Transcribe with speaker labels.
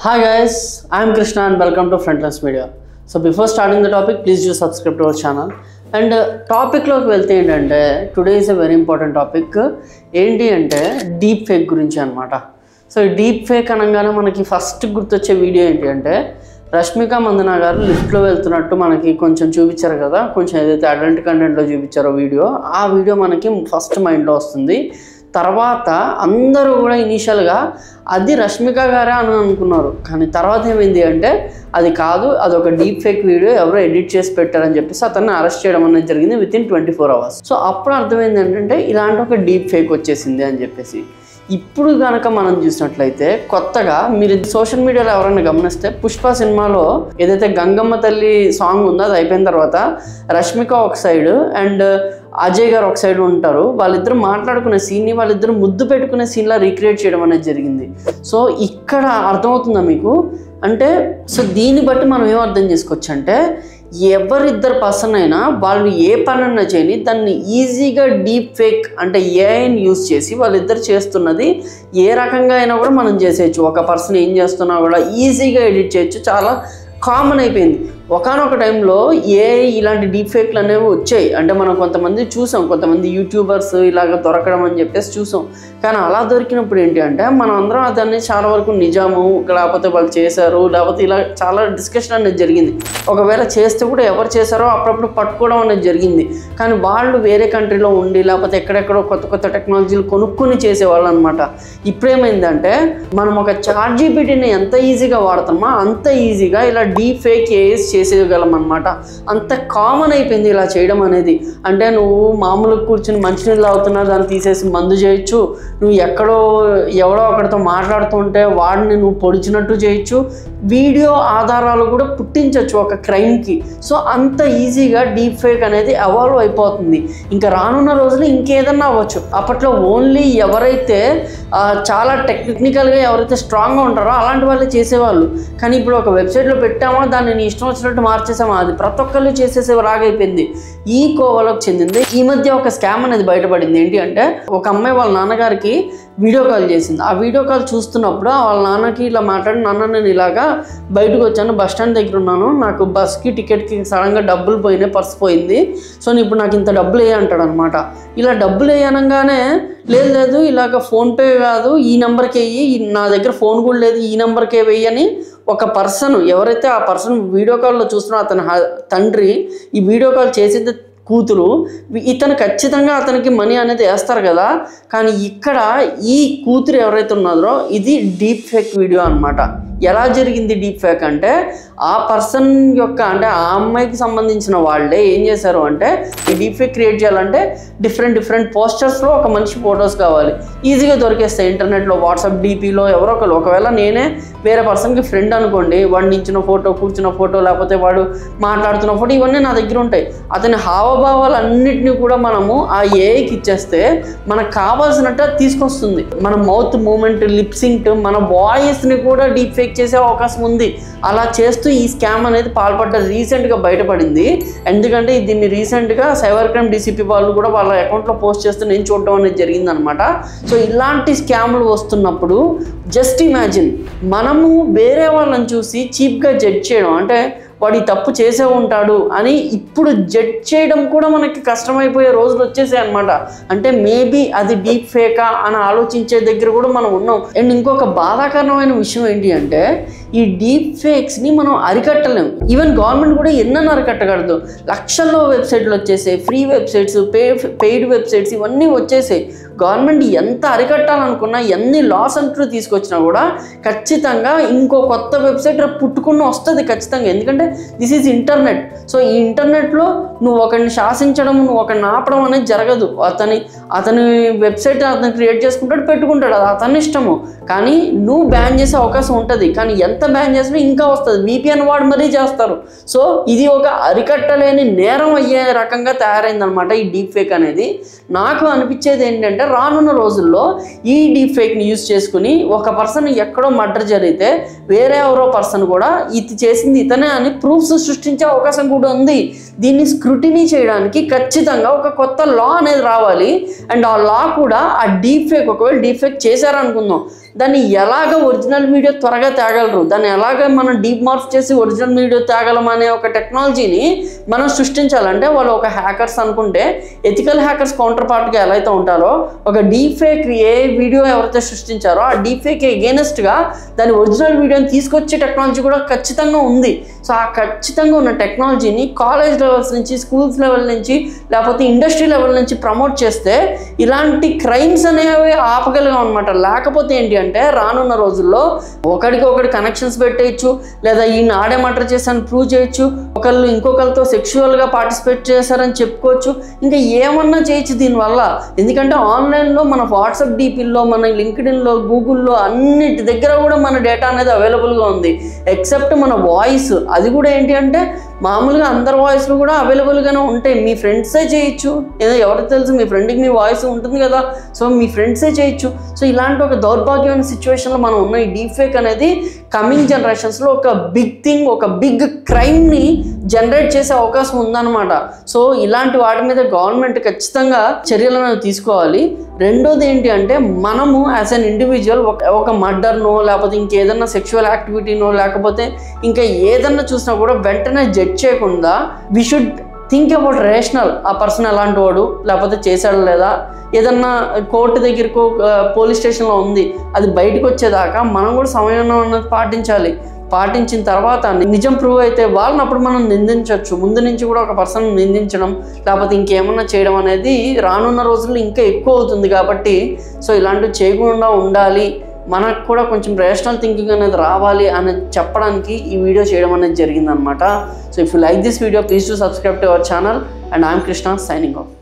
Speaker 1: Hi guys, I am Krishna and welcome to Frontlines Media. So before starting the topic, please do subscribe to our channel. And topic loki velte entante today is a very important topic. Enti ante deep fake gurinchi anamata. So deep fake anangane manaki first gurtoche video enti ante Rashmika Mandana garu lift lo veltunattu manaki koncham చూపించారు కదా కొంచెం ఏదైతే adult content లో చూపించారో ఆ video మనకి first mind లో వస్తుంది. తర్వాత అందరూ కూడా ఇనిషియల్గా అది రష్మిక గారే అని అనుకున్నారు. కానీ తర్వాత ఏమైంది అంటే అది కాదు, అదొక డీప్ ఫేక్ వీడియో ఎవరో ఎడిట్ చేసి పెట్టారని చెప్పేసి అతన్ని అరెస్ట్ చేయడం అనేది జరిగింది వితిన్ 24 hours. సో అప్పుడు అర్థమైంది ఏంటంటే ఇలాంటి ఒక డీప్ ఫేక్ వచ్చేసింది అని చెప్పేసి. ఇప్పుడు కనుక మనం చూసినట్లయితే కొత్తగా మీరు సోషల్ మీడియాలో ఎవరైనా గమనిస్తే పుష్ప సినిమాలో ఏదైతే గంగమ్మ తల్లి సాంగ్ ఉందో అది అయిపోయిన తర్వాత రష్మిక ఒక సైడ్ అండ్ అజయ్ గారు ఒక సైడ్ ఉంటారు. వాళ్ళిద్దరు మాట్లాడుకునే సీన్ని వాళ్ళిద్దరు ముద్దు పెట్టుకునే సీన్లా రీక్రియేట్ చేయడం అనేది జరిగింది. సో ఇక్కడ అర్థమవుతుందా మీకు అంటే సో దీన్ని బట్టి మనం ఏం అర్థం చేసుకోవచ్చు అంటే ఎవరిద్దరు పర్సన్ అయినా వాళ్ళు ఏ పనన్నా చేయని దాన్ని ఈజీగా డీప్ ఫేక్ అంటే ఏఐని యూజ్ చేసి వాళ్ళిద్దరు చేస్తున్నది ఏ రకంగా అయినా కూడా మనం చేసేయచ్చు. ఒక పర్సన్ ఏం చేస్తున్నా కూడా ఈజీగా ఎడిట్ చేయొచ్చు, చాలా కామన్ అయిపోయింది. ఒకనొక టైంలో ఇలాంటి డీప్ ఫేక్లు అనేవి వచ్చాయి. అంటే మనం కొంతమంది చూసాం, కొంతమంది యూట్యూబర్స్ ఇలాగ దొరకడం అని చెప్పేసి చూసాం. కానీ అలా దొరికినప్పుడు ఏంటి అంటే మనం అందరం దాన్ని చాలా వరకు నిజాము లేకపోతే వాళ్ళు చేశారు లేకపోతే ఇలా చాలా డిస్కషన్ అనేది జరిగింది. ఒకవేళ చేస్తే కూడా ఎవరు చేశారో అప్పుడప్పుడు పట్టుకోవడం అనేది జరిగింది. కానీ వాళ్ళు వేరే కంట్రీలో ఉండి లేకపోతే ఎక్కడెక్కడో కొత్త కొత్త టెక్నాలజీలు కొనుక్కొని చేసేవాళ్ళు అనమాట. ఇప్పుడేమైందంటే మనం ఒక ChatGPTని ఎంత ఈజీగా వాడతామో అంత ఈజీగా ఇలా డీప్ ఫేక్ చేసేయగలం అనమాట. అంత కామన్ అయిపోయింది ఇలా చేయడం అనేది. అంటే నువ్వు మామూలుగా కూర్చుని మంచినీళ్ళు తాగుతున్నా దాన్ని తీసేసి మందు చేయొచ్చు, నువ్వు ఎవడో అక్కడితో మాట్లాడుతుంటే వాడిని నువ్వు పొడిచినట్టు చేయొచ్చు, వీడియో ఆధారాలు కూడా పుట్టించవచ్చు ఒక క్రైమ్కి. సో అంత ఈజీగా డీప్ ఫేక్ అనేది ఎవాల్వ్ అయిపోతుంది. ఇంకా రానున్న రోజులు ఇంకేదన్నా అవ్వచ్చు. అప్పట్లో ఓన్లీ ఎవరైతే చాలా టెక్నికల్గా ఎవరైతే స్ట్రాంగ్గా ఉంటారో అలాంటి వాళ్ళే చేసేవాళ్ళు. కానీ ఇప్పుడు ఒక వెబ్సైట్లో పెట్టామా దాన్ని నీ ఇష్టం వచ్చినట్టు మార్చేసామా అది ప్రతి ఒక్కళ్ళు చేసేసే రాగైపోయింది. ఈ కోవలోకి చెందింది. ఈ మధ్య ఒక స్కామ్ అనేది బయటపడింది. ఏంటి అంటే ఒక అమ్మాయి వాళ్ళ నాన్నగారికి వీడియో కాల్ చేసింది. ఆ వీడియో కాల్ చూస్తున్నప్పుడు వాళ్ళ నాన్నకి ఇలా మాట్లాడి, నాన్న నేను ఇలాగా బయటకు వచ్చాను, బస్ స్టాండ్ దగ్గర ఉన్నాను, నాకు బస్కి టికెట్కి సడన్గా డబ్బులు పోయినాయి, పర్స్ పోయింది, సో ఇప్పుడు నాకు ఇంత డబ్బులు వేయ అంటాడు అనమాట. ఇలా డబ్బులు వేయనగానే లేదు ఇలాగ ఫోన్పే కాదు ఈ నెంబర్కి వెయ్యి, నా దగ్గర ఫోన్ కూడా లేదు, ఈ నెంబర్కే వెయ్యని ఒక పర్సన్ ఎవరైతే ఆ పర్సన్ వీడియో కాల్లో చూస్తున్నారో అతని తండ్రి ఈ వీడియో కాల్ చేసేది కూతురు, ఇతను ఖచ్చితంగా అతనికి మనీ అనేది వేస్తారు కదా. కానీ ఇక్కడ ఈ కూతురు ఎవరైతే ఉన్నారో ఇది డీప్ ఫేక్ వీడియో అనమాట. ఎలా జరిగింది డీప్ ఫేక్ అంటే ఆ పర్సన్ యొక్క అంటే ఆ అమ్మాయికి సంబంధించిన వాళ్ళే ఏం చేశారు అంటే ఈ డీప్ ఫేక్ క్రియేట్ చేయాలంటే డిఫరెంట్ పోస్టర్స్లో ఒక మనిషి ఫొటోస్ కావాలి, ఈజీగా దొరికేస్తాయి ఇంటర్నెట్లో, వాట్సాప్ డీపీలో ఎవరో ఒకరు. ఒకవేళ నేనే వేరే పర్సన్కి ఫ్రెండ్ అనుకోండి, వాడు నించిన ఫోటో, కూర్చున్న ఫోటో, లేకపోతే వాడు మాట్లాడుతున్న ఫోటో, ఇవన్నీ నా దగ్గర ఉంటాయి. అతని హావభావాలన్నింటినీ కూడా మనము ఆ ఏఐకి ఇచ్చేస్తే మనకు కావాల్సినట్టు తీసుకొస్తుంది. మన మౌత్ మూమెంట్, లిప్సింక్, మన వాయిస్ని కూడా డీప్ ఫేక్ చేసే అవకాశం ఉంది. అలా చేస్తూ ఈ స్కామ్ అనేది రీసెంట్గా బయటపడింది. ఎందుకంటే దీన్ని రీసెంట్గా సైబర్ క్రైమ్ DCP వాళ్ళు కూడా వాళ్ళ అకౌంట్లో పోస్ట్ చేస్తూ నేను చూడడం అనేది జరిగిందనమాట. సో ఇలాంటి స్కామ్లు వస్తున్నప్పుడు జస్ట్ ఇమాజిన్ మనము వేరే వాళ్ళని చూసి చీప్గా జడ్జ్ చేయడం, అంటే వాడు ఈ తప్పు చేసే ఉంటాడు అని ఇప్పుడు జడ్జ్ చేయడం కూడా మనకి కష్టమైపోయే రోజులు వచ్చేసాయి అనమాట. అంటే మేబీ అది డీప్ ఫేకా అని ఆలోచించే దగ్గర కూడా మనం ఉన్నాం. అండ్ ఇంకొక బాధాకరమైన విషయం ఏంటి అంటే ఈ డీప్ ఫేక్స్ని మనం అరికట్టలేము. ఈవెన్ గవర్నమెంట్ కూడా ఎన్నో అరికట్టగలదు. లక్షల్లో వెబ్సైట్లు వచ్చేసాయి, ఫ్రీ వెబ్సైట్స్, పెయిడ్ వెబ్సైట్స్ ఇవన్నీ వచ్చేసాయి. గవర్నమెంట్ ఎంత అరికట్టాలనుకున్నా, ఎన్ని లాస్ అంటూ తీసుకొచ్చినా కూడా ఖచ్చితంగా ఇంకో కొత్త వెబ్సైట్ పుట్టుకుని వస్తుంది ఖచ్చితంగా. ఎందుకంటే దిస్ ఈజ్ ఇంటర్నెట్. సో ఈ ఇంటర్నెట్లో నువ్వు ఒకరిని శాసించడం, నువ్వు ఒకరిని ఆపడం అనేది జరగదు. అతని వెబ్సైట్ అతను క్రియేట్ చేసుకుంటాడు, పెట్టుకుంటాడు, అది అతని ఇష్టము. కానీ నువ్వు బ్యాన్ చేసే అవకాశం ఉంటుంది. కానీ ఎంత బ్యాన్ చేసినా ఇంకా వస్తుంది. VPN వాడు మరీ చేస్తారు. సో ఇది ఒక అరికట్టలేని నేరం అయ్యే రకంగా తయారైందనమాట ఈ డీప్ ఫేక్ అనేది. నాకు అనిపించేది ఏంటంటే రానున్న రోజుల్లో ఈ డీప్ ఫేక్ని యూజ్ చేసుకుని ఒక పర్సన్ ఎక్కడో మర్డర్ జరిగితే వేరే ఎవరో పర్సన్ కూడా ఇది చేసింది ఇతనే అని ప్రూఫ్స్ సృష్టించే అవకాశం కూడా ఉంది. దీన్ని స్క్రూటినీ చేయడానికి ఖచ్చితంగా ఒక కొత్త లా అనేది రావాలి. అండ్ ఆ లా కూడా ఆ డీప్ ఫేక్ ఒకవేళ డీప్ ఫేక్ చేశారనుకుందాం, దాన్ని ఎలాగ ఒరిజినల్ వీడియో త్వరగా తేగలరు, దాన్ని ఎలాగ మనం డీప్ మార్ఫ్ చేసి ఒరిజినల్ వీడియో తేగలం అనే ఒక టెక్నాలజీని మనం సృష్టించాలంటే వాళ్ళు ఒక హ్యాకర్స్ అనుకుంటే ఎథికల్ హ్యాకర్స్ కౌంటర్ పార్ట్గా ఎలా అయితే ఉంటారో ఒక డీప్ ఫేక్ ఏ వీడియో ఎవరైతే సృష్టించారో ఆ డీప్ ఫేక్ ఎగెయినెస్ట్గా దాని ఒరిజినల్ వీడియోని తీసుకొచ్చే టెక్నాలజీ కూడా ఖచ్చితంగా ఉంది. సో ఆ ఖచ్చితంగా ఉన్న టెక్నాలజీని కాలేజ్ లెవెల్స్ నుంచి, స్కూల్స్ లెవెల్ నుంచి, లేకపోతే ఇండస్ట్రీ లెవెల్ నుంచి ప్రమోట్ చేస్తే ఇలాంటి క్రైమ్స్ అనేవి ఆపగలిగాం అనమాట. లేకపోతే ఏంటి అంటే రానున్న రోజుల్లో ఒకరికి కనెక్షన్స్ పెట్టేయచ్చు, లేదా ఈయన ఆడే మర్డర్ చేశారని ప్రూవ్ చేయొచ్చు, ఒకళ్ళు ఇంకొకరితో సెక్షువల్గా పార్టిసిపేట్ చేశారని చెప్పుకోవచ్చు, ఇంకా ఏమన్నా చేయొచ్చు దీనివల్ల. ఎందుకంటే ఆన్లైన్లో మన వాట్సాప్ డీపీల్లో, మన లింక్డ్ఇన్లో, గూగుల్లో అన్నిటి దగ్గర కూడా మన డేటా అనేది అవైలబుల్గా ఉంది. ఎక్సెప్ట్ మన వాయిస్, అది కూడా ఏంటి అంటే మామూలుగా అందరి వాయిస్లు కూడా అవైలబుల్గానే ఉంటాయి. మీ ఫ్రెండ్సే చేయొచ్చు, ఏదో ఎవరికి తెలుసు, మీ ఫ్రెండ్కి మీ వాయిస్ ఉంటుంది కదా, సో మీ ఫ్రెండ్సే చేయొచ్చు. సో ఇలాంటి ఒక దౌర్భాగ్యమైన సిచ్యువేషన్లో మనం ఉన్న ఈ డీప్ ఫేక్ అనేది కమింగ్ జనరేషన్స్లో ఒక బిగ్ థింగ్, ఒక బిగ్ క్రైమ్ని జనరేట్ చేసే అవకాశం ఉందన్నమాట. సో ఇలాంటి వాటి మీద గవర్నమెంట్ ఖచ్చితంగా చర్యలను తీసుకోవాలి. రెండోది ఏంటి అంటే మనము యాజ్ అన్ ఇండివిజువల్ ఒక మర్డర్నో, లేకపోతే ఇంకేదన్నా సెక్షువల్ యాక్టివిటీనో, లేకపోతే ఇంకా ఏదన్నా చూసినా కూడా వెంటనే జడ్జ్ చేయకుండా we should think about rational. ఆ పర్సన్ ఎలాంటి వాడు, లేకపోతే చేశాడు లేదా, ఏదన్నా కోర్టు దగ్గరకు పోలీస్ స్టేషన్లో ఉంది అది బయటకు వచ్చేదాకా మనం కూడా సమయం అన్నది పాటించాలి. పాటించిన తర్వాత నిజం ప్రూవ్ అయితే వాళ్ళని అప్పుడు మనం నిందించవచ్చు. ముందు నుంచి కూడా ఒక పర్సన్ నిందించడం లేకపోతే ఇంకేమన్నా చేయడం అనేది రానున్న రోజుల్లో ఇంకా ఎక్కువ అవుతుంది. కాబట్టి సో ఇలాంటివి చేయకుండా ఉండాలి, మనకు కూడా కొంచెం రేషనల్ థింకింగ్ అనేది రావాలి అని చెప్పడానికి ఈ వీడియో చేయడం అనేది జరిగిందనమాట. So if you like this video please to subscribe to our channel and I'm Krishna signing off.